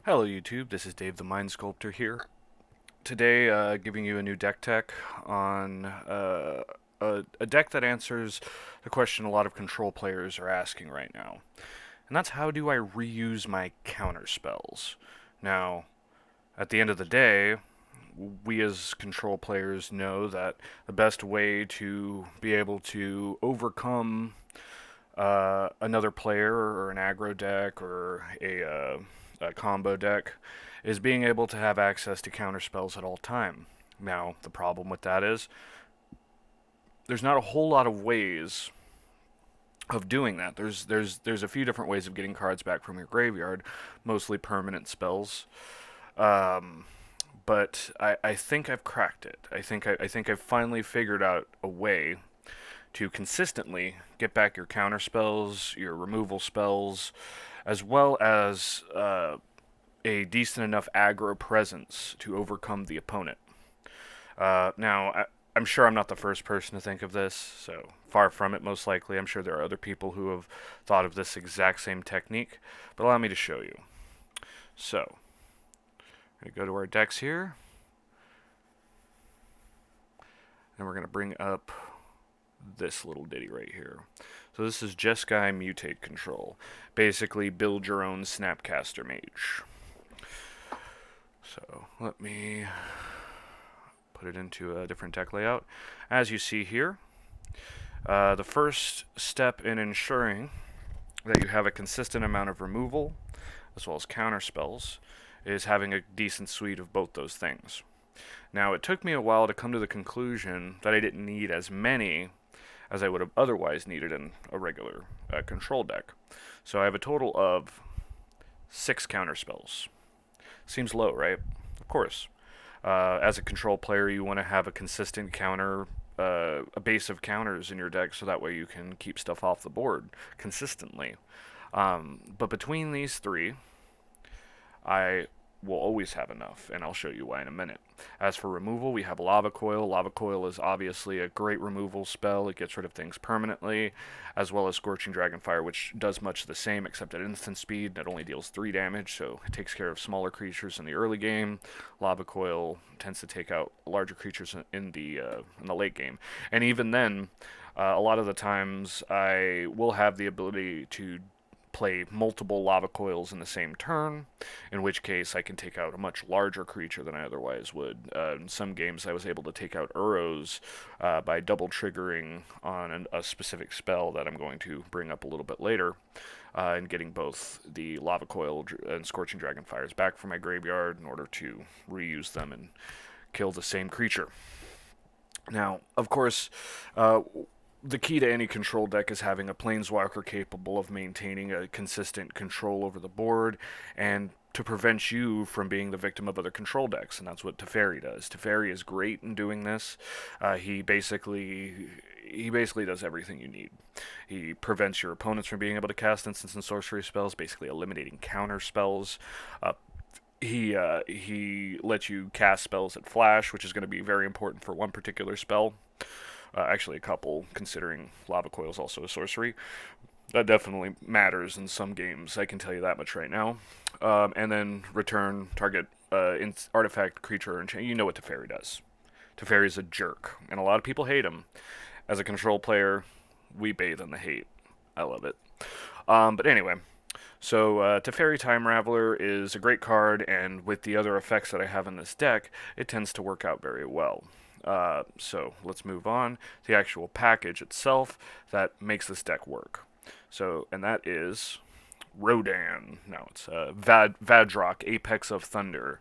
Hello YouTube, this is Dave the Mind Sculptor here. Today, giving you a new deck tech on a deck that answers the question a lot of control players are asking right now. And that's, how do I reuse my counter spells? Now, at the end of the day, we as control players know that the best way to be able to overcome another player or an aggro deck or a combo deck is being able to have access to counter spells at all time. Now, the problem with that is there's not a whole lot of ways of doing that. There's a few different ways of getting cards back from your graveyard, mostly permanent spells. Um, but I think I've cracked it. I think I've finally figured out a way to consistently get back your counter spells, your removal spells, as well as a decent enough aggro presence to overcome the opponent. I'm sure I'm not the first person to think of this, so far from it, most likely. I'm sure there are other people who have thought of this exact same technique, but allow me to show you. So, we're going to go to our decks here, and we're going to bring up this little ditty right here. So this is Jeskai Mutate control. Basically, build your own Snapcaster Mage. So let me put it into a different deck layout. As you see here, the first step in ensuring that you have a consistent amount of removal as well as counter spells is having a decent suite of both those things. Now, it took me a while to come to the conclusion that I didn't need as many as I would have otherwise needed in a regular control deck. So I have a total of 6 counter spells. Seems low, right? Of course. As a control player, you want to have a consistent counter, a base of counters in your deck, so that way you can keep stuff off the board consistently. But between these three, I will always have enough, and I'll show you why in a minute. As for removal, we have Lava Coil. Lava Coil is obviously a great removal spell. It gets rid of things permanently, as well as Scorching Dragonfire, which does much the same, except at instant speed. It only deals 3 damage, so it takes care of smaller creatures in the early game. Lava Coil tends to take out larger creatures in the late game. And even then, a lot of the times, I will have the ability to play multiple lava coils in the same turn, in which case I can take out a much larger creature than I otherwise would. In some games, I was able to take out Uros by double triggering on a specific spell that I'm going to bring up a little bit later, and getting both the lava coil and Scorching Dragonfires back from my graveyard in order to reuse them and kill the same creature. Now, of course, the key to any control deck is having a planeswalker capable of maintaining a consistent control over the board and to prevent you from being the victim of other control decks, and that's what Teferi does. Teferi is great in doing this. He basically does everything you need. He prevents your opponents from being able to cast instants and sorcery spells, basically eliminating counter spells. He lets you cast spells at flash, which is going to be very important for one particular spell. Actually, a couple, considering Lava Coil is also a sorcery. That definitely matters in some games, I can tell you that much right now. And then return target artifact, creature, and you know what Teferi does. Teferi's a jerk, and a lot of people hate him. As a control player, we bathe in the hate. I love it. But anyway, so Teferi Time Raveler is a great card, and with the other effects that I have in this deck, it tends to work out very well. So let's move on to the actual package itself that makes this deck work. So, and that is Rodan. No, it's Vadrok, Apex of Thunder.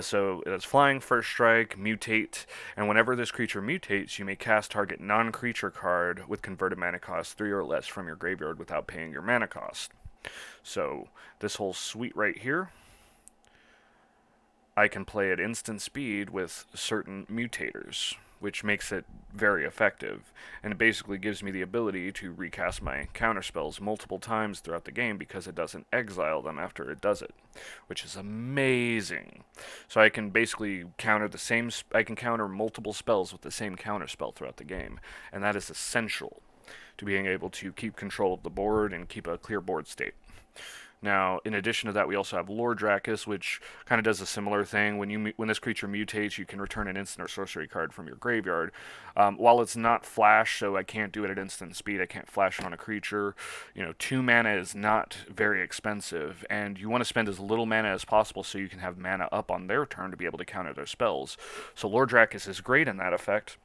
So it's flying, first strike, mutate, and whenever this creature mutates, you may cast target non-creature card with converted mana cost 3 or less from your graveyard without paying your mana cost. So this whole suite right here, I can play at instant speed with certain mutators, which makes it very effective, and it basically gives me the ability to recast my counterspells multiple times throughout the game because it doesn't exile them after it does it, which is amazing. So I can basically I can counter multiple spells with the same counterspell throughout the game, and that is essential to being able to keep control of the board and keep a clear board state. Now, in addition to that, we also have Lord Drakus, which kind of does a similar thing. When this creature mutates, you can return an instant or sorcery card from your graveyard. While it's not flash, so I can't do it at instant speed, I can't flash it on a creature. 2 mana is not very expensive, and you want to spend as little mana as possible so you can have mana up on their turn to be able to counter their spells. So Lord Drakus is great in that effect.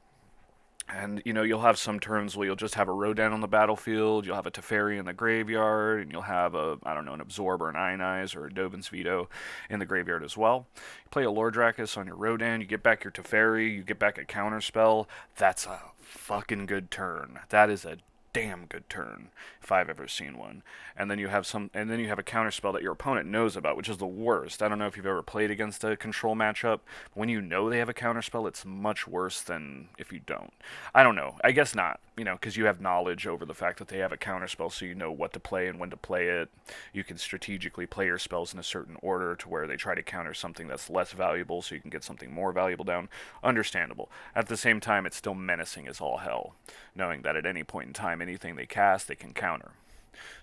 And, you'll have some turns where you'll just have a Rodan on the battlefield, you'll have a Teferi in the graveyard, and you'll have an Absorb or an Ionize or a Dovin's Veto in the graveyard as well. You play a Lord Drakus on your Rodan, you get back your Teferi, you get back a counterspell. That's a fucking good turn. That is a damn good turn if I've ever seen one. And then you have a counterspell that your opponent knows about, which is the worst. I don't know if you've ever played against a control matchup, but when you know they have a counterspell, it's much worse than if you don't. I don't know. I guess not, because you have knowledge over the fact that they have a counterspell, so you know what to play and when to play it. You can strategically play your spells in a certain order to where they try to counter something that's less valuable so you can get something more valuable down. Understandable. At the same time, it's still menacing as all hell, knowing that at any point in time, anything they cast, they can counter.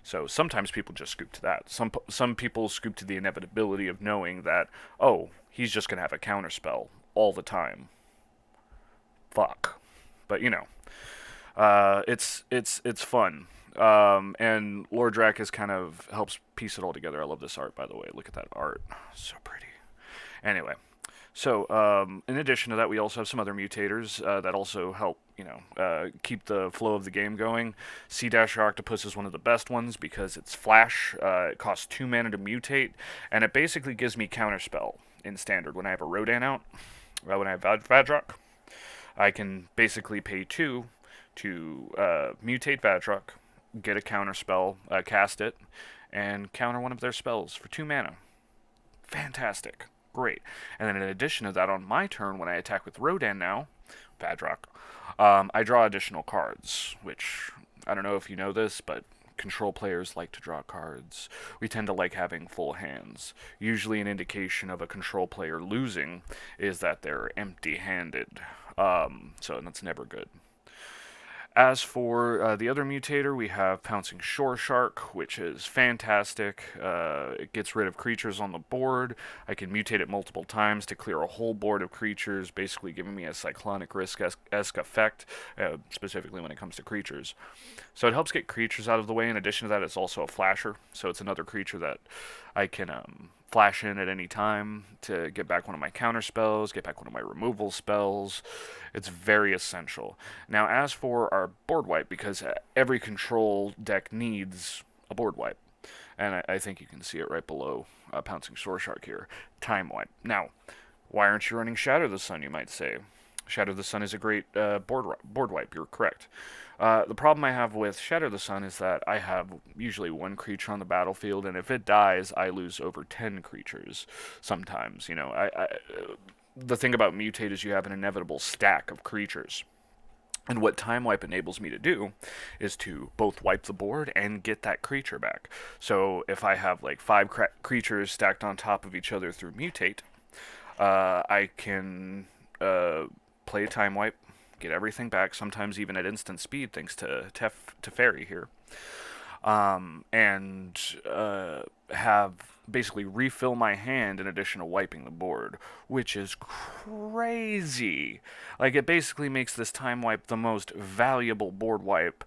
So sometimes people just scoop to that. Some people scoop to the inevitability of knowing that, oh, he's just going to have a counterspell all the time. Fuck. But, it's fun. And Lord Drakus kind of helps piece it all together. I love this art, by the way. Look at that art. So pretty. Anyway. So, in addition to that, we also have some other mutators that also help, keep the flow of the game going. Sea-Octopus is one of the best ones because it's flash. It costs 2 mana to mutate, and it basically gives me counterspell in standard. When I have a Rodan out, when I have Vadrok, I can basically pay 2 to mutate Vadrok, get a counterspell, cast it, and counter one of their spells for 2 mana. Fantastic. Great. And then in addition to that, on my turn, when I attack with Rodan now, Vadrok, I draw additional cards, which, I don't know if you know this, but control players like to draw cards. We tend to like having full hands. Usually an indication of a control player losing is that they're empty-handed. So that's never good. As for the other mutator, we have Pouncing Shore Shark, which is fantastic. It gets rid of creatures on the board. I can mutate it multiple times to clear a whole board of creatures, basically giving me a Cyclonic Risk-esque effect, specifically when it comes to creatures. So it helps get creatures out of the way. In addition to that, it's also a flasher, so it's another creature that I can flash in at any time to get back one of my counter spells, get back one of my removal spells. It's very essential. Now, as for our board wipe, because every control deck needs a board wipe, and I think you can see it right below Pouncing Shore Shark here, time wipe. Now, why aren't you running Shadow the Sun, you might say? Shadow the Sun is a great board wipe, you're correct. The problem I have with Shadow the Sun is that I have usually one creature on the battlefield, and if it dies, I lose over 10 creatures sometimes. The thing about Mutate is you have an inevitable stack of creatures. And what Time Wipe enables me to do is to both wipe the board and get that creature back. So if I have like 5 creatures stacked on top of each other through Mutate, I can play a Time Wipe, get everything back, sometimes even at instant speed, thanks to Teferi here, and have basically refill my hand in addition to wiping the board, which is crazy. Like, it basically makes this time wipe the most valuable board wipe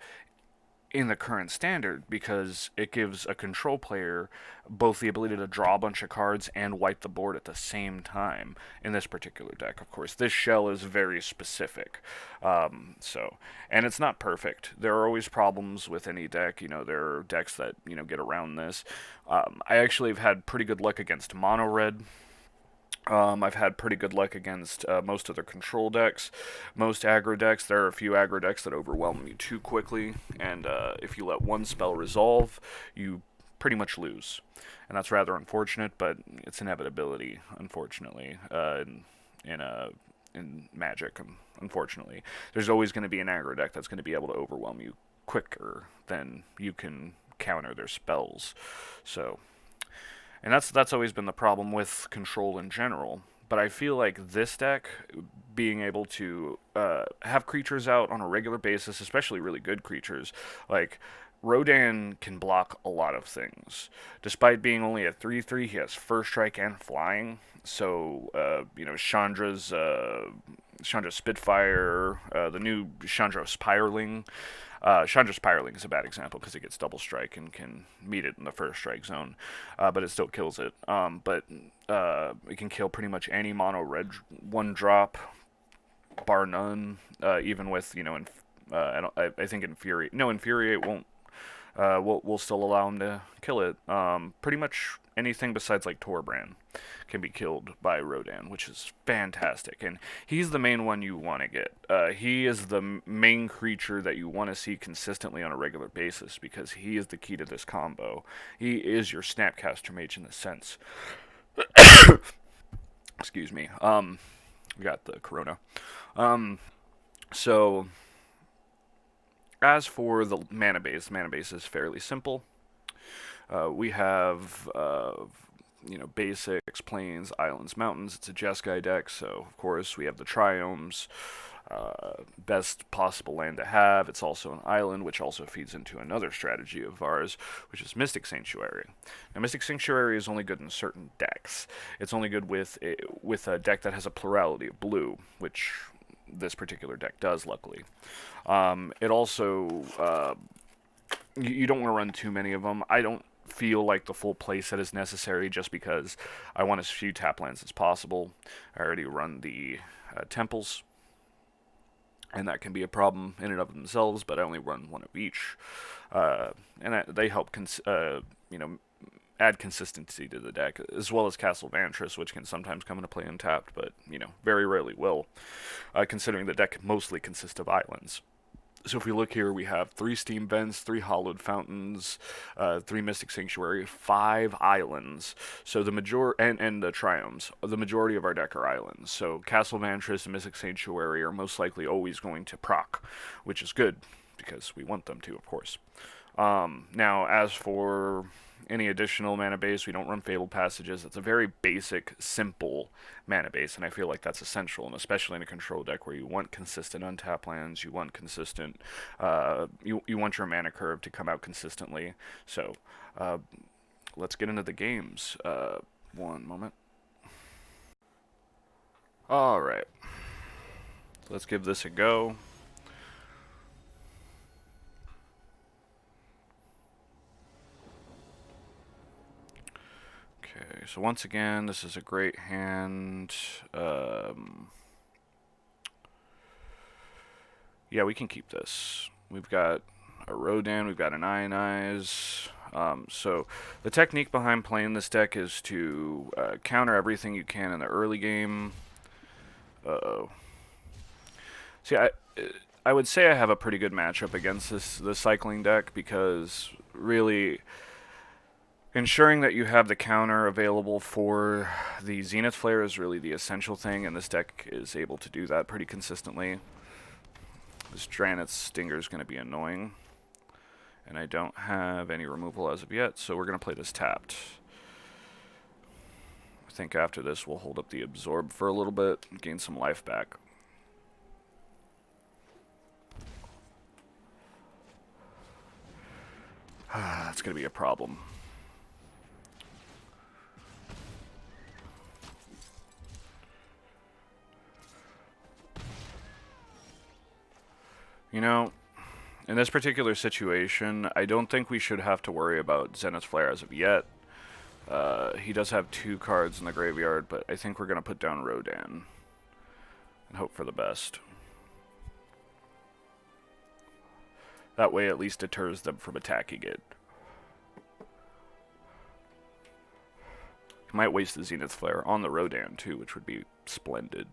in the current standard, because it gives a control player both the ability to draw a bunch of cards and wipe the board at the same time in this particular deck. Of course, this shell is very specific, and it's not perfect. There are always problems with any deck. There are decks that get around this. I actually have had pretty good luck against mono red. I've had pretty good luck against most of their control decks. Most aggro decks, there are a few aggro decks that overwhelm you too quickly, and if you let one spell resolve, you pretty much lose. And that's rather unfortunate, but it's inevitability, unfortunately, in Magic, unfortunately. There's always going to be an aggro deck that's going to be able to overwhelm you quicker than you can counter their spells. And that's always been the problem with control in general. But I feel like this deck, being able to have creatures out on a regular basis, especially really good creatures, like Rodan can block a lot of things. Despite being only a 3/3, he has first strike and flying. So, Chandra's Spitfire, the new Chandra Spiraling. Chandra Spiraling is a bad example because it gets double strike and can meet it in the first strike zone, but it still kills it. But it can kill pretty much any mono red one drop, bar none. Even with I think Infuriate won't. We'll still allow him to kill it. Pretty much anything besides like Torbrand can be killed by Rodan, which is fantastic. And he's the main one you want to get. He is the main creature that you want to see consistently on a regular basis because he is the key to this combo. He is your Snapcaster Mage in the sense. Excuse me. We got the corona. So as for the mana base is fairly simple. We have basics, plains, islands, mountains. It's a Jeskai deck, so of course we have the triomes. Best possible land to have. It's also an island, which also feeds into another strategy of ours, which is Mystic Sanctuary. Now, Mystic Sanctuary is only good in certain decks. It's only good with a deck that has a plurality of blue, which this particular deck does, luckily. It also, you don't want to run too many of them. I don't feel like the full playset is necessary just because I want as few tap lands as possible. I already run the temples, and that can be a problem in and of themselves, but I only run one of each. And they help add consistency to the deck, as well as Castle Vantress, which can sometimes come into play untapped, but very rarely will, considering the deck mostly consists of islands. So if we look here, we have 3 Steam Vents, 3 Hollowed Fountains, 3 Mystic Sanctuary, 5 islands. So the and the Triomes. The majority of our deck are islands. So Castle Vantress and Mystic Sanctuary are most likely always going to proc, which is good because we want them to, of course. Now, as for any additional mana base, we don't run Fabled Passages. It's a very basic, simple mana base, and I feel like that's essential, and especially in a control deck where you want consistent untap lands, you want consistent, you want your mana curve to come out consistently. So, let's get into the games. One moment. Alright. Let's give this a go. Okay, so once again, this is a great hand. Yeah, we can keep this. We've got a Rodan, we've got an Ionize. So the technique behind playing this deck is to counter everything you can in the early game. Uh-oh. See, I would say I have a pretty good matchup against this cycling deck because really ensuring that you have the counter available for the Zenith Flare is really the essential thing, and this deck is able to do that pretty consistently. This Draneth's Stinger is going to be annoying, and I don't have any removal as of yet, so we're going to play this tapped. I think after this we'll hold up the Absorb for a little bit and gain some life back. That's going to be a problem. In this particular situation, I don't think we should have to worry about Zenith Flare as of yet. He does have 2 cards in the graveyard, but I think we're going to put down Rodan and hope for the best. That way at least deters them from attacking it. He might waste the Zenith Flare on the Rodan too, which would be splendid.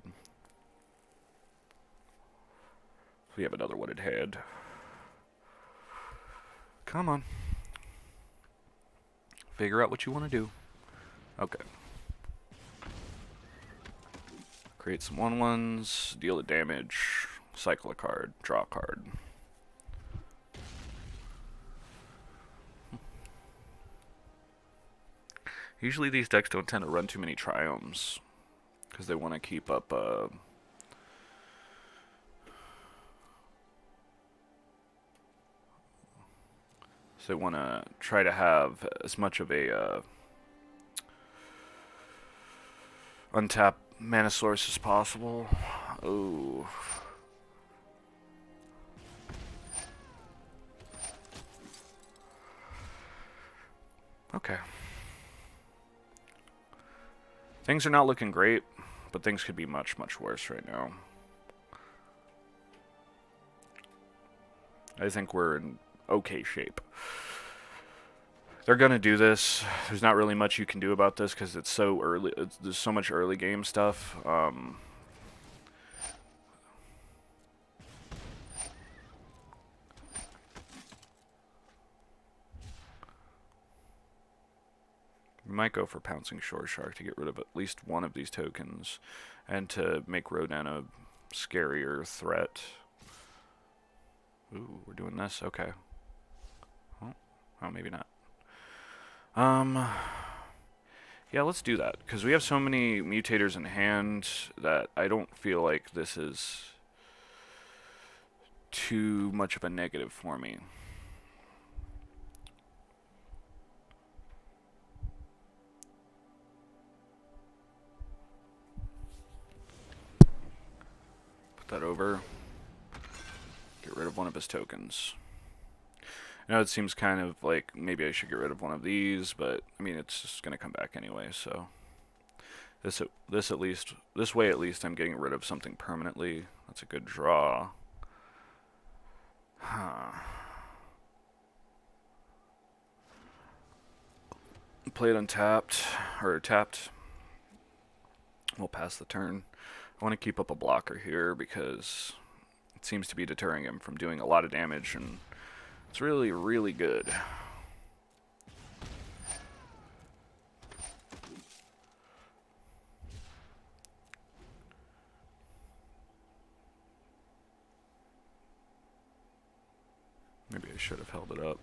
We have another wooded head. Come on. Figure out what you want to do. Okay. Create some 1/1s, deal the damage, cycle a card, draw a card. Usually these decks don't tend to run too many triomes because they want to keep up they want to try to have as much of a untapped mana source as possible. Oh. Okay. Things are not looking great, but things could be much, much worse right now. I think we're in okay shape. They're going to do this. There's not really much you can do about this because it's so early. There's so much early game stuff. We might go for Pouncing Shore Shark to get rid of at least one of these tokens and to make Rodan a scarier threat. Ooh, we're doing this? Okay. Oh, maybe not. Yeah, let's do that, because we have so many mutators in hand that I don't feel like this is too much of a negative for me. Put that over. Get rid of one of his tokens. I know it seems kind of like maybe I should get rid of one of these, but I mean it's just gonna come back anyway. So this way at least I'm getting rid of something permanently. That's a good draw. Play it untapped or tapped. We'll pass the turn. I want to keep up a blocker here because it seems to be deterring him from doing a lot of damage, and it's really, really good. Maybe I should have held it up.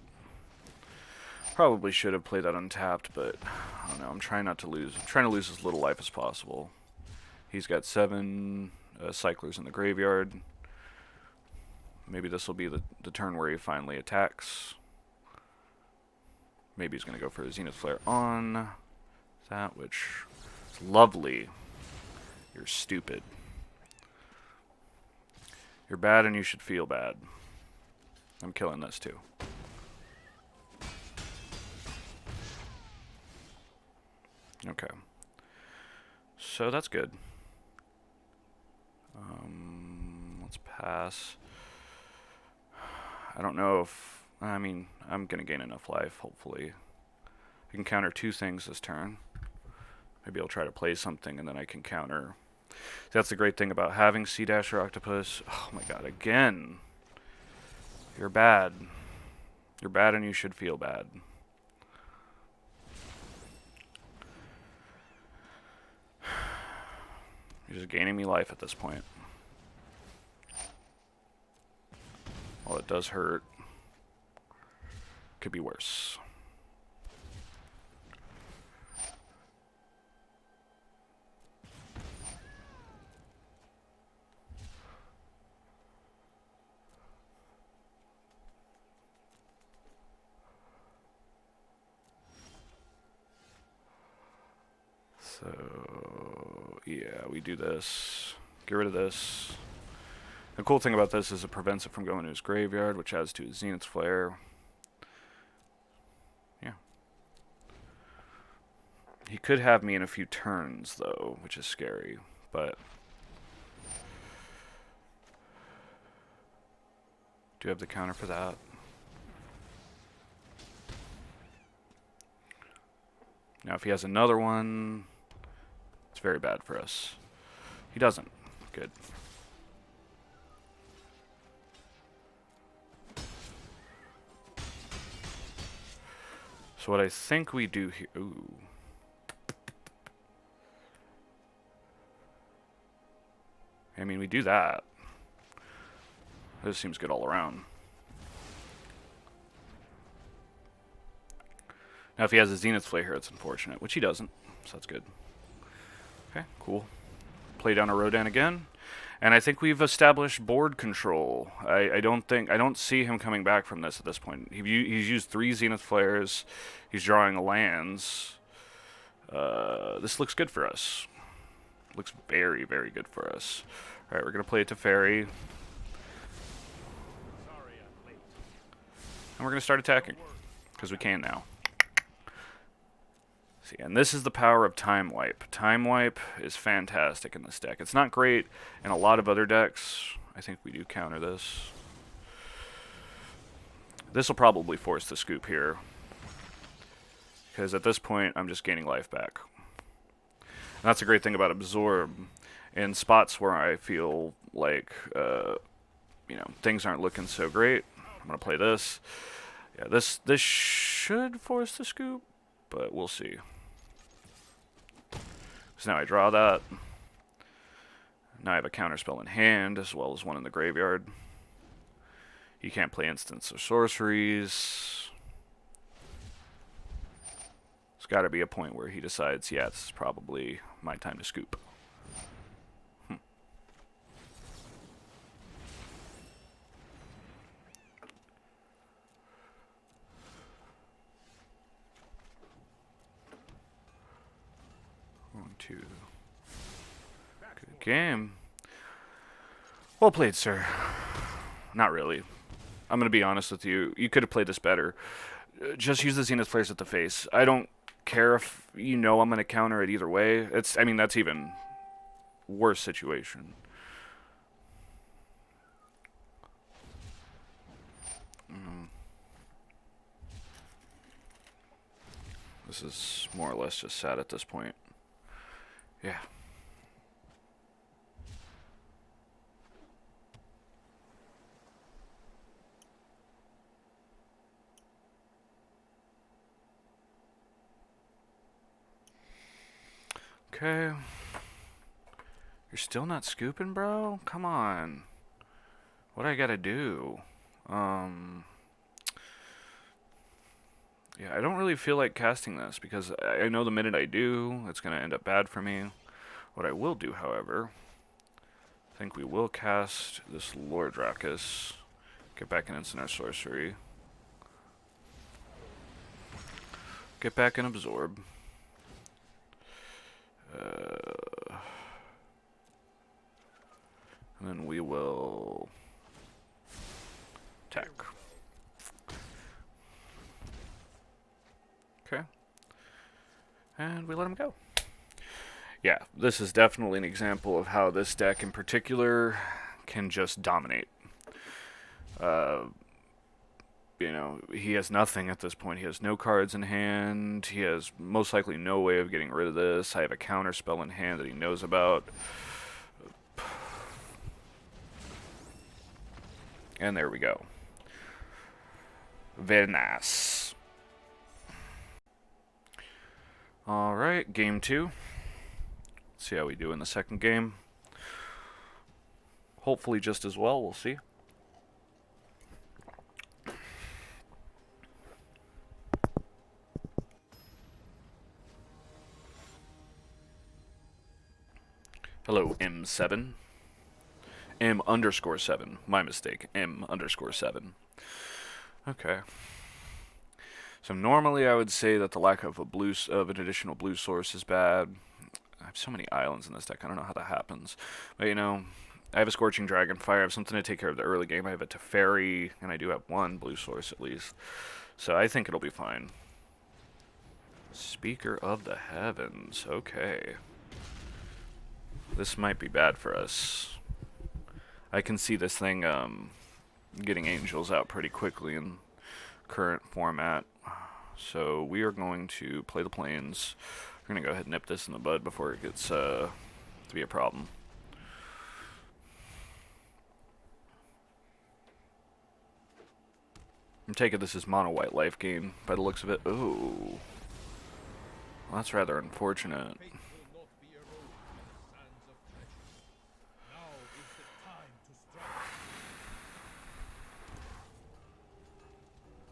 Probably should have played that untapped, but I don't know. I'm trying not to lose. I'm trying to lose as little life as possible. He's got 7 cyclers in the graveyard. Maybe this will be the turn where he finally attacks. Maybe he's going to go for a Zenith Flare on that, which is lovely. You're stupid. You're bad and you should feel bad. I'm killing this too. Okay. So that's good. Let's pass. I don't know if... I mean, I'm going to gain enough life, hopefully. I can counter 2 things this turn. Maybe I'll try to play something and then I can counter. That's the great thing about having Sea Dasher Octopus. Oh my god, again. You're bad. You're bad and you should feel bad. You're just gaining me life at this point. Well, it does hurt. Could be worse. So, yeah, we do this. Get rid of this. The cool thing about this is it prevents it from going to his graveyard, which adds to his Zenith Flare. Yeah. He could have me in a few turns, though, which is scary, but... Do you have the counter for that? Now, if he has another one, it's very bad for us. He doesn't. Good. So what I think we do here... Ooh. I mean, we do that. This seems good all around. Now, if he has a Zenith Flare here, it's unfortunate, which he doesn't, so that's good. Okay, cool. Play down a Rodan again. And I think we've established board control. I don't see him coming back from this at this point. He's used 3 Zenith Flares. He's drawing lands. This looks good for us. Looks very, very good for us. Alright, we're going to play it to Teferi. And we're going to start attacking. Because we can now. See, and this is the power of Time Wipe. Time Wipe is fantastic in this deck. It's not great in a lot of other decks. I think we do counter this. This will probably force the scoop here. Because at this point, I'm just gaining life back. And that's a great thing about Absorb. In spots where I feel like, you know, things aren't looking so great, I'm going to play this. Yeah, this should force the scoop, but we'll see. So now I draw that. Now I have a counterspell in hand, as well as one in the graveyard. You can't play instants or sorceries. There's got to be a point where he decides, yeah, this is probably my time to scoop. 2. Good game. Well played, sir. Not really. I'm going to be honest with you. You could have played this better. Just use the Zenith Flares at the face. I don't care if you know I'm going to counter it either way. I mean, that's even worse situation. This is more or less just sad at this point. Yeah. Okay. You're still not scooping, bro? Come on. What do I gotta do? Yeah, I don't really feel like casting this because I know the minute I do, it's going to end up bad for me. What I will do, however, I think we will cast this Lord Drakus, get back an instant or sorcery, get back an Absorb, and then we will attack. Okay. And we let him go. Yeah, this is definitely an example of how this deck in particular can just dominate. You know, he has nothing at this point. He has no cards in hand. He has most likely no way of getting rid of this. I have a counter spell in hand that he knows about. And there we go. Very nice. Alright, game 2. Let's see how we do in the second game. Hopefully just as well, we'll see. Hello, M7. M_7. My mistake. M_7. Okay. So normally I would say that the lack of an additional blue source is bad. I have so many islands in this deck, I don't know how that happens. But you know, I have a Scorching Dragonfire, I have something to take care of the early game, I have a Teferi, and I do have one blue source at least. So I think it'll be fine. Speaker of the Heavens, okay. This might be bad for us. I can see this thing getting angels out pretty quickly in current format. So we are going to play the plains. We're going to go ahead and nip this in the bud before it gets to be a problem. I'm taking this as mono white life gain by the looks of it. Ooh. Well, that's rather unfortunate.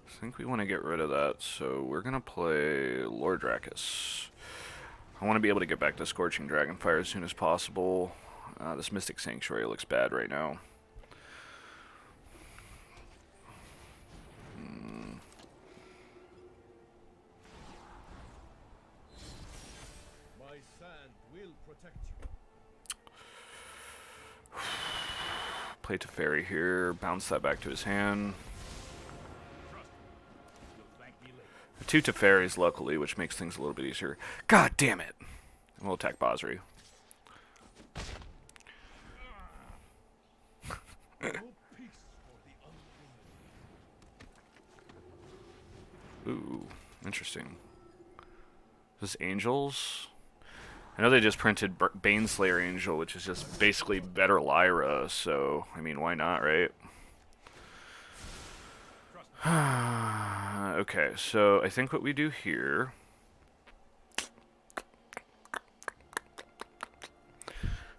I think we want to get rid of that, so we're going to play Lord Drakus. I want to be able to get back to Scorching Dragonfire as soon as possible. This Mystic Sanctuary looks bad right now. My sand will protect you. Play Teferi here, bounce that back to his hand. Two Teferis, luckily, which makes things a little bit easier. God damn it! And we'll attack Basri. Ooh, interesting. Is this Angels? I know they just printed Baneslayer Angel, which is just basically better Lyra, so, I mean, why not, right? Okay, so I think what we do here...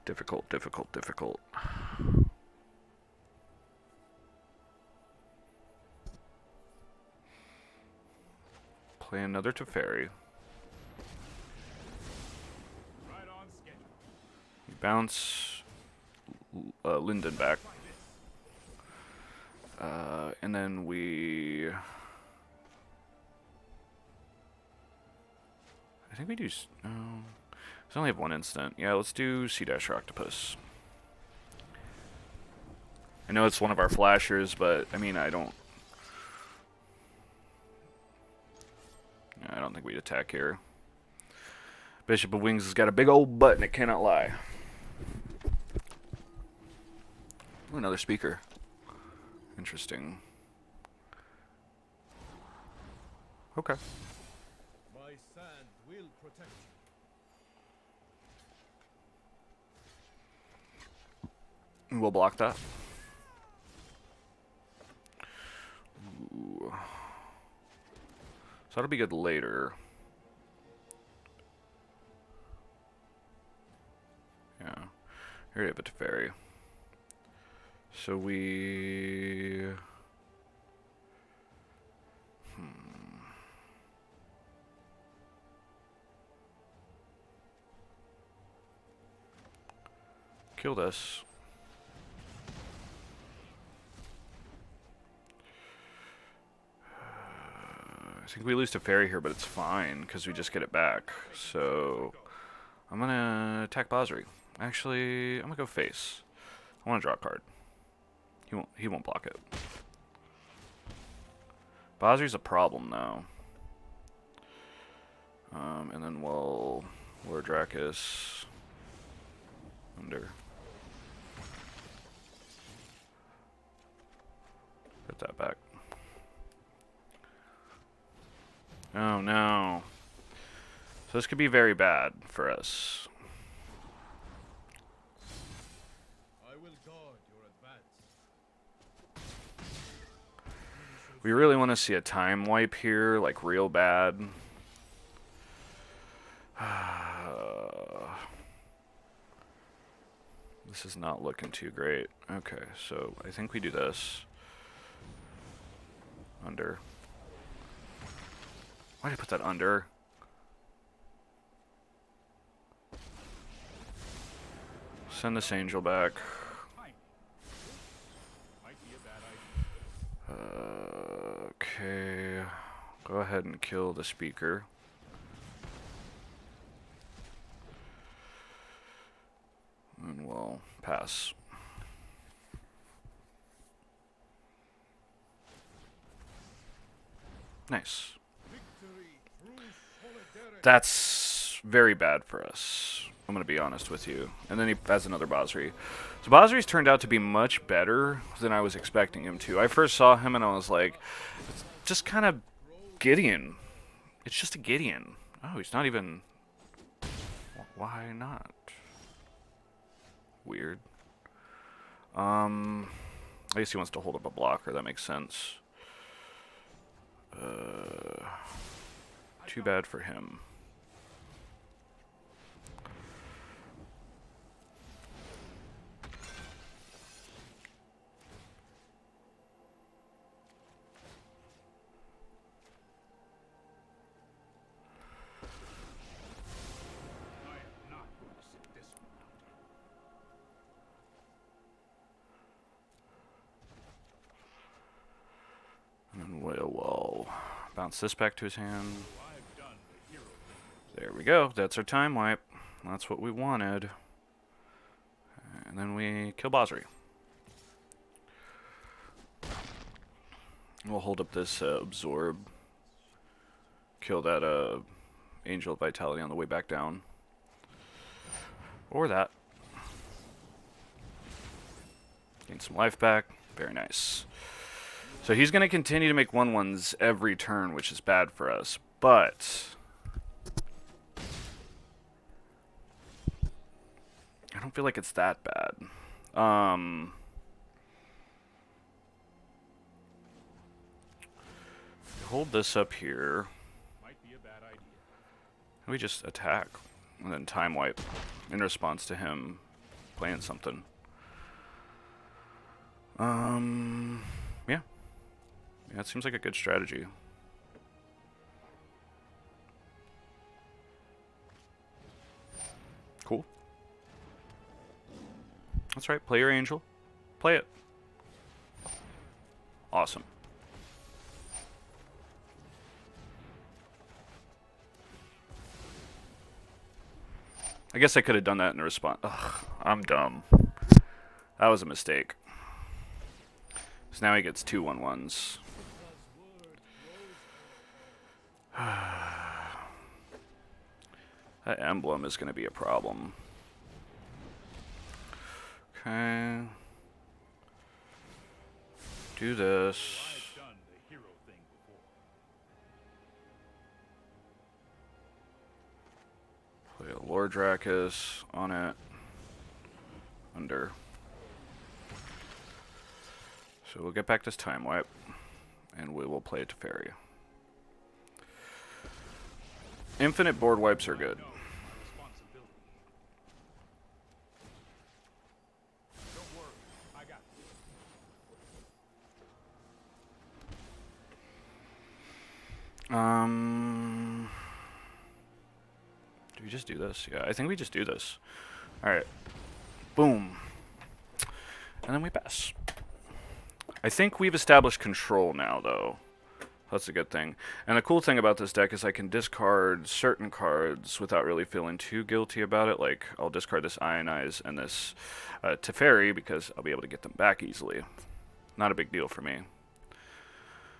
Difficult, difficult, difficult. Play another Teferi. Bounce Linden back. And then we... I think we do... I only have one instant. Yeah, let's do Sea Dasher Octopus. I know it's one of our flashers, but, I mean, I don't think we'd attack here. Bishop of Wings has got a big old butt and it cannot lie. Ooh, another speaker. Interesting. Okay. My sand will protect you. We'll block that. Ooh. So that'll be good later. Yeah. Here we have a Teferi. So we... Kill this. I think we lose to Fairy here, but it's fine, because we just get it back. So, I'm gonna attack Basri. Actually, I'm gonna go face. I want to draw a card. He won't block it. Basri's a problem, though. And then we'll Lord Dracus under. Put that back. Oh no. So this could be very bad for us. I will guard your advance. We really want to see a time wipe here, like real bad. This is not looking too great. Okay, so I think we do this. Under. Why did I put that under? Send this angel back. Okay. Go ahead and kill the speaker. And we'll pass. Nice. That's very bad for us. I'm going to be honest with you. And then he has another Basri. So Basri's turned out to be much better than I was expecting him to. I first saw him and I was like, it's just kind of Gideon. It's just a Gideon. Oh, he's not even... Why not? Weird. I guess he wants to hold up a blocker. That makes sense. Too bad for him. Bounce this back to his hand. I've done the hero thing. There we go. That's our time wipe. That's what we wanted. And then we kill Basri. We'll hold up this absorb. Kill that Angel of Vitality on the way back down. Or that. Gain some life back. Very nice. So he's going to continue to make 1/1s every turn, which is bad for us. But I don't feel like it's that bad. Hold this up here. Might be a bad idea. We just attack and then time wipe in response to him playing something. Yeah. Yeah, it seems like a good strategy. Cool. That's right, play your angel. Play it. Awesome. I guess I could have done that in response. Ugh, I'm dumb. That was a mistake. So now he gets 2 1/1s. That emblem is going to be a problem. Okay. Do this. I've done the hero thing before. Play a Lord Dracus on it. Under. So we'll get back this time wipe. And we will play Teferi. Infinite board wipes are good. Responsibility. Don't worry, I got this. Do we just do this? Yeah, I think we just do this. Alright. Boom. And then we pass. I think we've established control now, though. That's a good thing. And the cool thing about this deck is I can discard certain cards without really feeling too guilty about it. Like, I'll discard this Ionize and this Teferi because I'll be able to get them back easily. Not a big deal for me.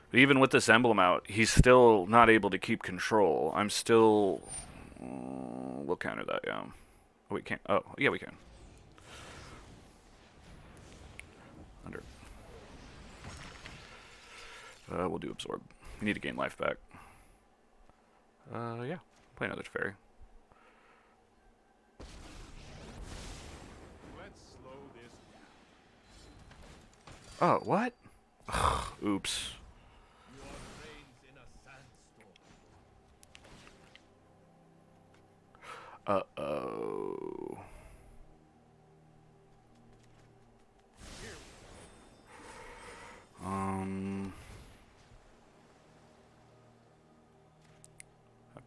But even with this emblem out, he's still not able to keep control. I'm still... we'll counter that, yeah. Oh, we can't. Oh, yeah, we can. Under. We'll do absorb. We need to gain life back. Yeah. Play another Teferi. Let's slow this down. Oh, what? Oops. You are brains in a sandstorm. Uh-oh.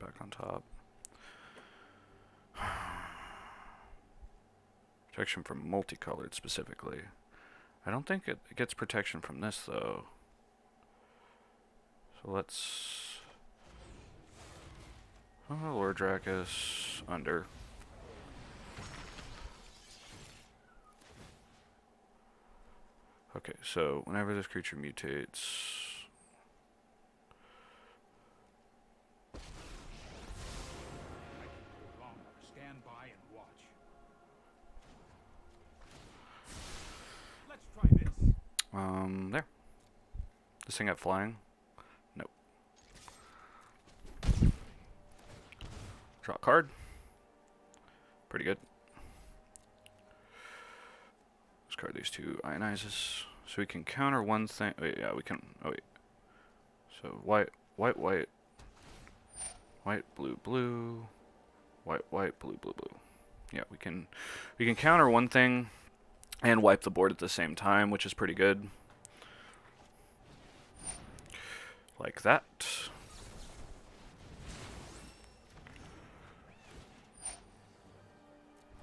Back on top. Protection from multicolored specifically. I don't think it gets protection from this though. So let's... oh, Lord Dracus under. Okay, so whenever this creature mutates... Stand by and watch. Let's try this. there. This thing got flying? Nope. Draw a card. Pretty good. Discard these 2 Ionizes. So we can counter one thing. Wait, yeah, we can. Oh, wait. So white, white, white. White, blue, blue. White, white, blue, blue, blue. Yeah, we can counter one thing and wipe the board at the same time, which is pretty good. Like that.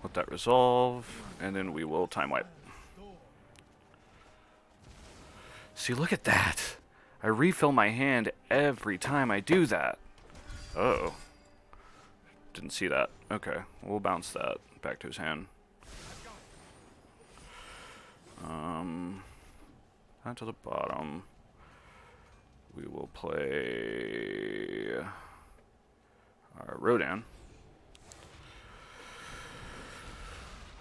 Let that resolve, and then we will time wipe. See, look at that. I refill my hand every time I do that. Oh. Didn't see that. Okay, we'll bounce that back to his hand. Down to the bottom. We will play our Rodan.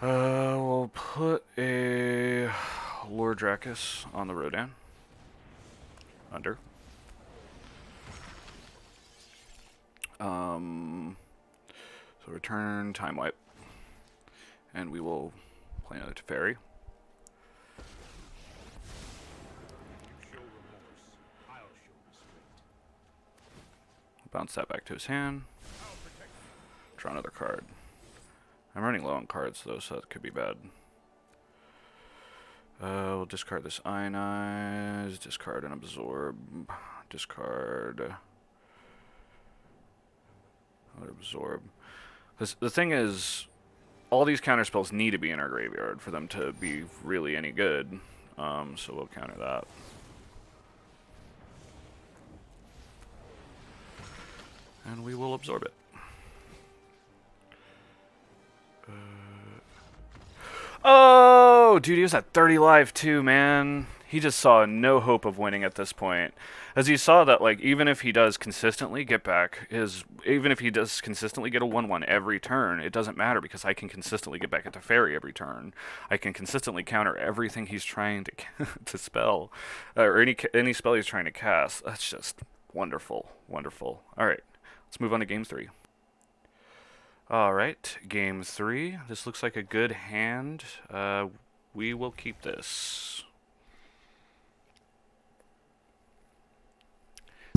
We'll put a Lord Dracus on the Rodan. Under. So return Time Wipe. And we will play another Teferi. Show remorse. I'll show restraint. Bounce that back to his hand. I'll protect you. Draw another card. I'm running low on cards though, so that could be bad. We'll discard this Ionize, discard an Absorb, discard another Absorb. The thing is, all these counter spells need to be in our graveyard for them to be really any good. So we'll counter that. And we will absorb it. Oh, dude, he was at 30 life too, man. He just saw no hope of winning at this point. As he saw that, like, even if he does consistently get back even if he does consistently get a 1/1 every turn, it doesn't matter because I can consistently get back at Teferi every turn. I can consistently counter everything he's trying to to spell, or any spell he's trying to cast. That's just wonderful, wonderful. All right, let's move on to game 3. Alright, game 3. This looks like a good hand. We will keep this.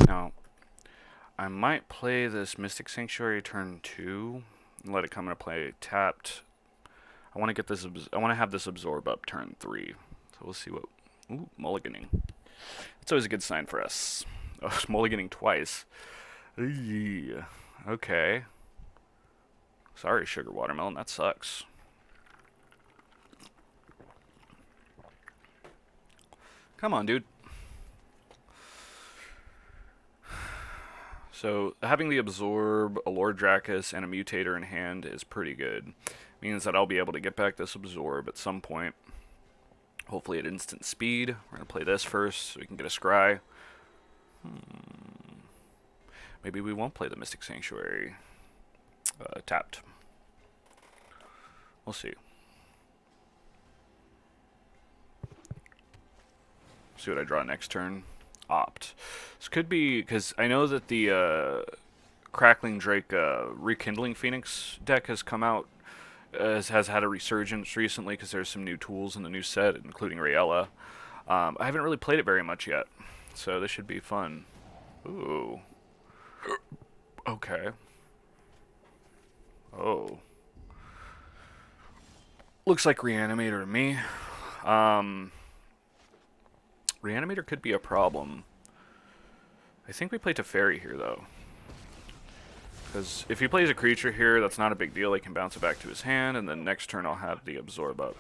Now, I might play this Mystic Sanctuary turn 2 and let it come into play tapped. I want to get this. I want to have this absorb up turn 3. So we'll see what. Ooh, mulliganing. That's always a good sign for us. Oh, mulliganing twice. Yeah. Okay. Sorry, Sugar Watermelon, that sucks. Come on, dude. So, having the Absorb, a Lord Dracus, and a Mutator in hand is pretty good. Means that I'll be able to get back this Absorb at some point. Hopefully at instant speed. We're going to play this first so we can get a Scry. Maybe we won't play the Mystic Sanctuary. Tapped. We'll see. See what I draw next turn. Opt. This could be because I know that the Crackling Drake Rekindling Phoenix deck has come out, has had a resurgence recently because there's some new tools in the new set, including Rayella. I haven't really played it very much yet, so this should be fun. Ooh. Okay. Oh. Looks like Reanimator to me. Reanimator could be a problem. I think we play Teferi here, though. Because if he plays a creature here, that's not a big deal. He can bounce it back to his hand, and then next turn I'll have the Absorb up.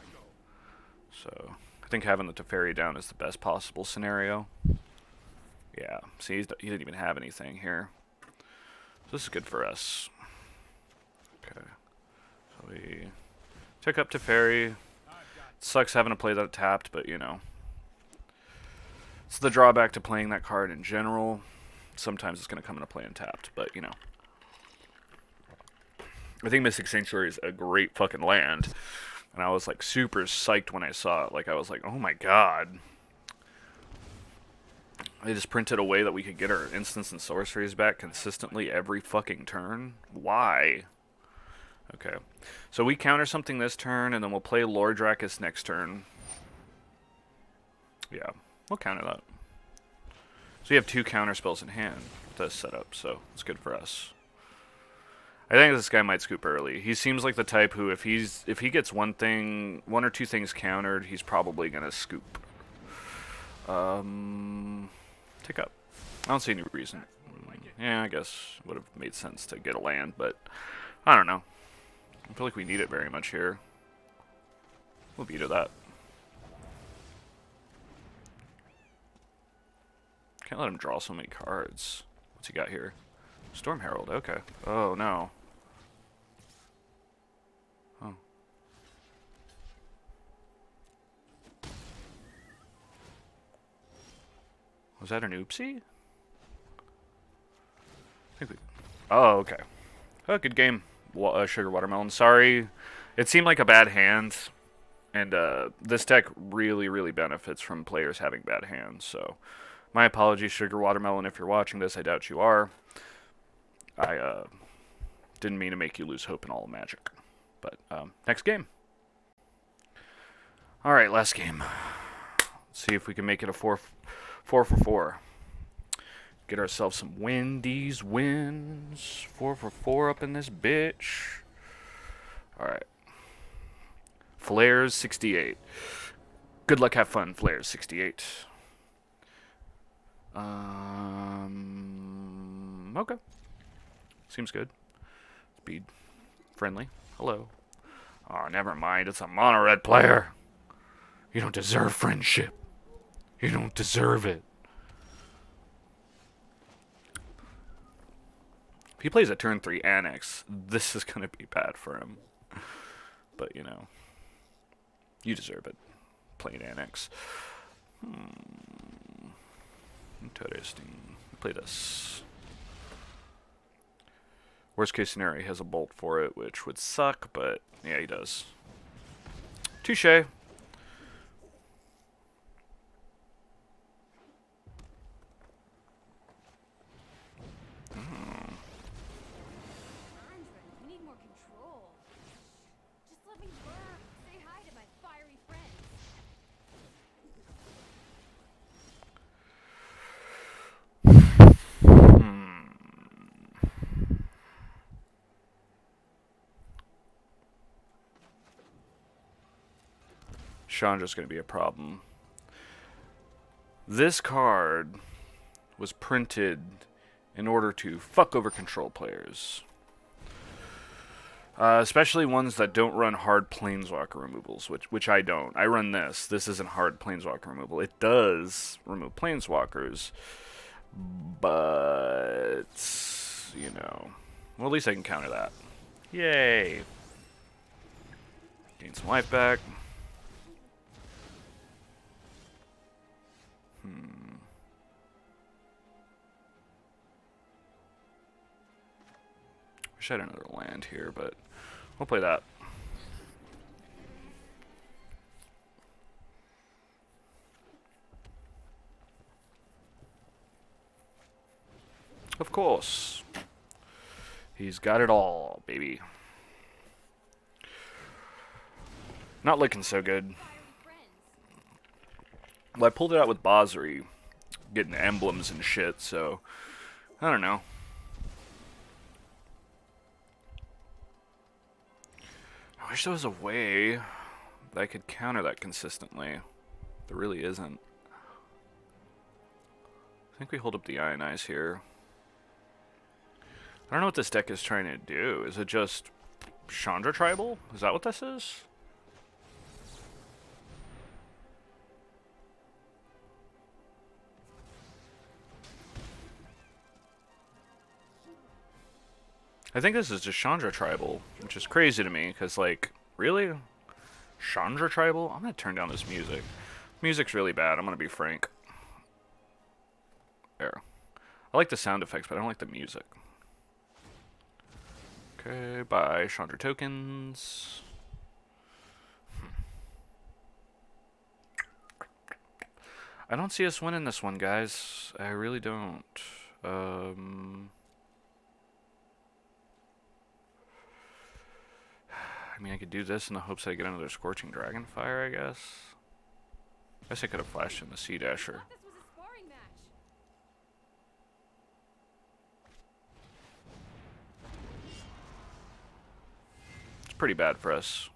So, I think having the Teferi down is the best possible scenario. Yeah, see, he didn't even have anything here. So this is good for us. Okay. So we pick up Teferi. Sucks having to play that tapped, but you know. It's the drawback to playing that card in general. Sometimes it's going to come into play untapped, but you know. I think Mystic Sanctuary is a great fucking land. And I was like super psyched when I saw it. Like I was like, oh my god. They just printed a way that we could get our instants and sorceries back consistently every fucking turn. Why? Okay. So we counter something this turn, and then we'll play Lord Dracus next turn. Yeah, we'll counter that. So we have 2 counter spells in hand to set up, so it's good for us. I think this guy might scoop early. He seems like the type who, if he gets one or two things countered, he's probably gonna scoop. Take up. I don't see any reason. Yeah, I guess would have made sense to get a land, but I don't know. I feel like we need it very much here. We'll veto that. Can't let him draw so many cards. What's he got here? Storm Herald, okay. Oh, no. Oh. Was that an oopsie? I think we... Oh, okay. Oh, good game, Sugar Watermelon. Sorry. It seemed like a bad hand. And this deck really, really benefits from players having bad hands. So, my apologies, Sugar Watermelon, if you're watching this. I doubt you are. I didn't mean to make you lose hope in all of Magic. But, next game. Alright, last game. Let's see if we can make it a 4 for 4. Get ourselves some Wendy's wins. 4 for 4 up in this bitch. Alright. Flares 68. Good luck, have fun, Flares 68. Okay. Seems good. Speed. Friendly. Hello. Oh, never mind. It's a mono red player. You don't deserve friendship. You don't deserve it. If he plays a turn 3 Annex, this is going to be bad for him. But, you know. You deserve it. Playing Annex. Interesting. Play this. Worst case scenario, he has a bolt for it, which would suck, but yeah, he does. Touché. Chandra's going to be a problem. This card was printed in order to fuck over control players. Especially ones that don't run hard Planeswalker removals, which I don't. I run this. This isn't hard Planeswalker removal. It does remove Planeswalkers, but, you know, well, at least I can counter that. Yay! Gain some life back. Wish I had another land here, but we'll play that. Of course. He's got it all, baby. Not looking so good. Well, I pulled it out with Bozri, getting emblems and shit, so I don't know. I wish there was a way that I could counter that consistently. There really isn't. I think we hold up the Ionize here. I don't know what this deck is trying to do. Is it just Chandra Tribal? Is that what this is? I think this is just Chandra Tribal, which is crazy to me, because, like, really? Chandra Tribal? I'm going to turn down this music. Music's really bad, I'm going to be frank. There. I like the sound effects, but I don't like the music. Okay, bye, Chandra tokens. I don't see us winning this one, guys. I really don't. I mean, I could do this in the hopes I get another Scorching Dragonfire, I guess. I guess I could have flashed in the Sea Dasher. It's pretty bad for us.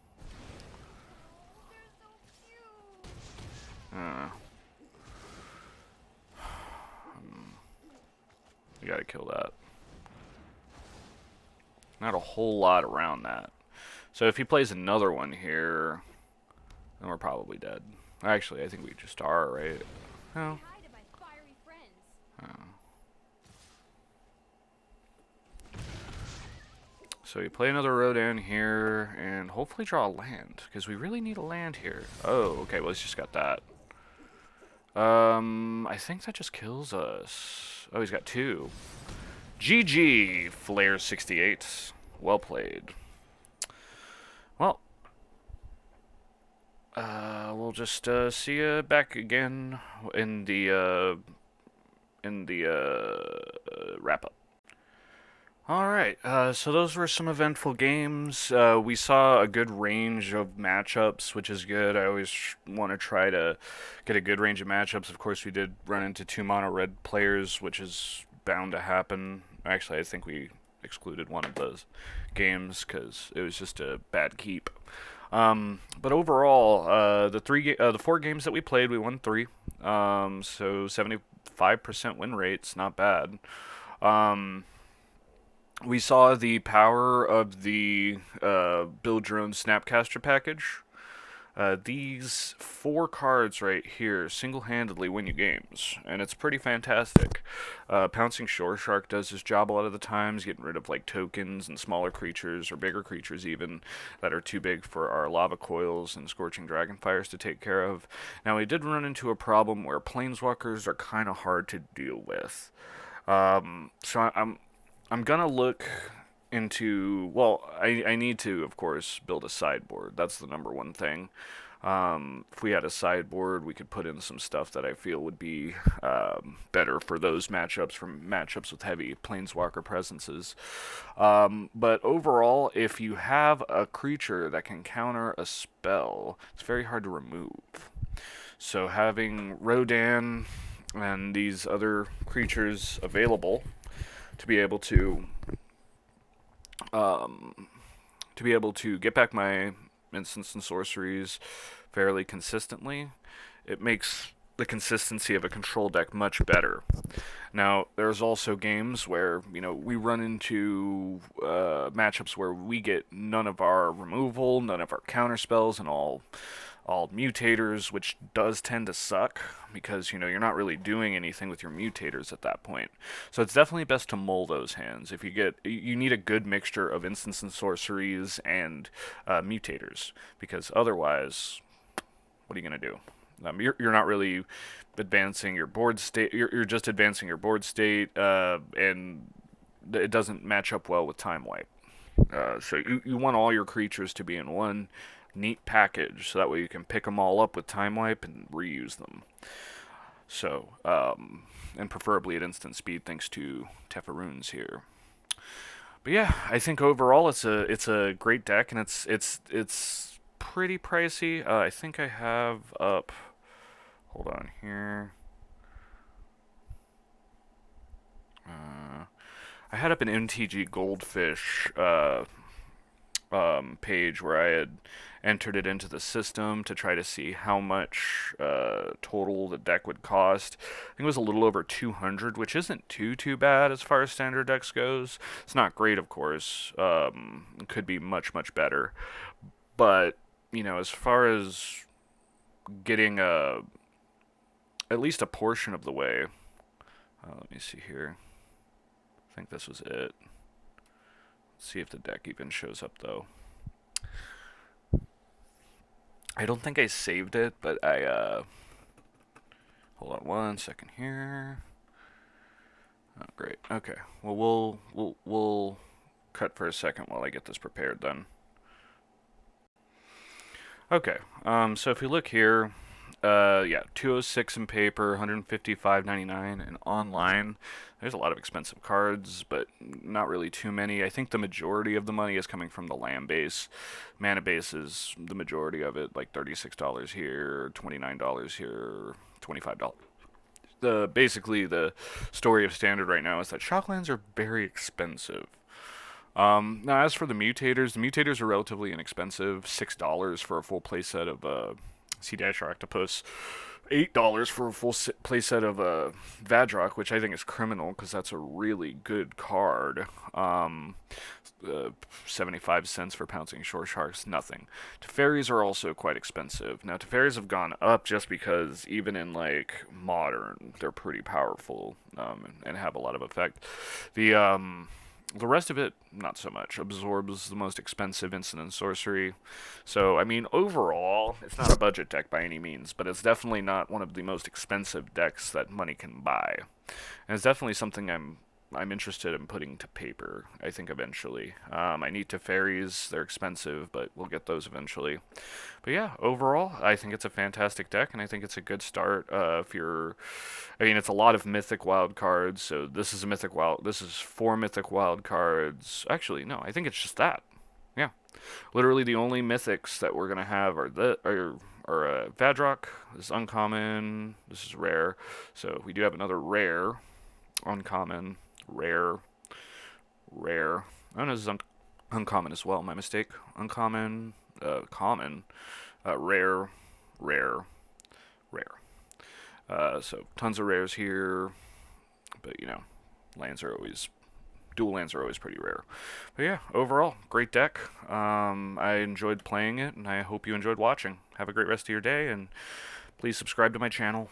We gotta kill that. Not a whole lot around that. So if he plays another one here, then we're probably dead. Actually, I think we just are, right? No. So you play another Rodan here, and hopefully draw a land, because we really need a land here. Oh, okay, well, he's just got that. I think that just kills us. Oh, he's got 2. GG, Flare 68. Well played. Well, we'll just see you back again in the wrap up. Alright, so those were some eventful games. We saw a good range of matchups, which is good. I always want to try to get a good range of matchups. Of course, we did run into 2 mono red players, which is bound to happen. Actually, I think we excluded one of those games because it was just a bad keep. But overall, the 4 games that we played, we won 3. So 75% win rate's not bad. We saw the power of the Build Your Own Snapcaster package. These 4 cards right here single-handedly win you games, and it's pretty fantastic. Pouncing Shore Shark does his job a lot of the times, getting rid of like tokens and smaller creatures, or bigger creatures even, that are too big for our Lava Coils and Scorching Dragonfires to take care of. Now, we did run into a problem where Planeswalkers are kind of hard to deal with. So I'm gonna look into, well, I need to, of course, build a sideboard. That's the number one thing. If we had a sideboard, we could put in some stuff that I feel would be better for those matchups, from matchups with heavy Planeswalker presences. But overall, if you have a creature that can counter a spell, it's very hard to remove. So having Rodan and these other creatures available to be able to get back my instants and sorceries fairly consistently, it makes the consistency of a control deck much better. Now, there's also games where, we run into matchups where we get none of our removal, none of our counter spells, and all mutators, which does tend to suck because you're not really doing anything with your mutators at that point. So it's definitely best to mull those hands. If you need a good mixture of instants and sorceries and mutators, because otherwise, what are you gonna do? You're not really advancing your board state. You're just advancing your board state, and it doesn't match up well with Time Wipe. So you want all your creatures to be in one neat package, so that way you can pick them all up with Time Wipe and reuse them. So, and preferably at instant speed, thanks to Tefarunes here. But yeah, I think overall it's a great deck, and it's pretty pricey. I think I have up. Hold on here. I had up an MTG Goldfish page where I had entered it into the system to try to see how much total the deck would cost. I think it was a little over 200, which isn't too bad as far as standard decks goes. It's not great, of course. It could be much better, but as far as getting at least a portion of the way. Let me see here. I think this was it. See if the deck even shows up, though. I don't think I saved it, but I hold on one second here. Oh, great. Okay. Well, we'll cut for a second while I get this prepared then. Okay. So if you look here, yeah, 206 in paper, 155.99 and online. There's a lot of expensive cards, but not really too many. I think the majority of the money is coming from the land base. Mana base is the majority of it, like $36 here, $29 here, $25. Basically, the story of Standard right now is that shocklands are very expensive. Now, as for the mutators are relatively inexpensive. $6 for a full playset of Sea Dasher Octopus, $8 for a full playset of Vadrok, which I think is criminal because that's a really good card. 75 cents for Pouncing Shore Sharks, nothing. Teferis are also quite expensive. Now, Teferis have gone up just because even in like modern, they're pretty powerful and have a lot of effect. The rest of it, not so much. Absorbs the most expensive instant and sorcery. So, I mean, overall, it's not a budget deck by any means, but it's definitely not one of the most expensive decks that money can buy. And it's definitely something I'm interested in putting to paper, I think, eventually. I need Teferis. They're expensive, but we'll get those eventually. But yeah, overall, I think it's a fantastic deck, and I think it's a good start if you're... I mean, it's a lot of mythic wild cards, so this is a mythic wild... This is 4 mythic wild cards. Actually, no, I think it's just that. Yeah. Literally the only mythics that we're going to have are Vadrok. This is uncommon. This is rare. So we do have another rare. Uncommon. Rare. Oh no, this is uncommon as well. My mistake. Uncommon. Common. Rare. So tons of rares here. But, you know, lands are always... Dual lands are always pretty rare. But yeah, overall, great deck. I enjoyed playing it, and I hope you enjoyed watching. Have a great rest of your day, and please subscribe to my channel.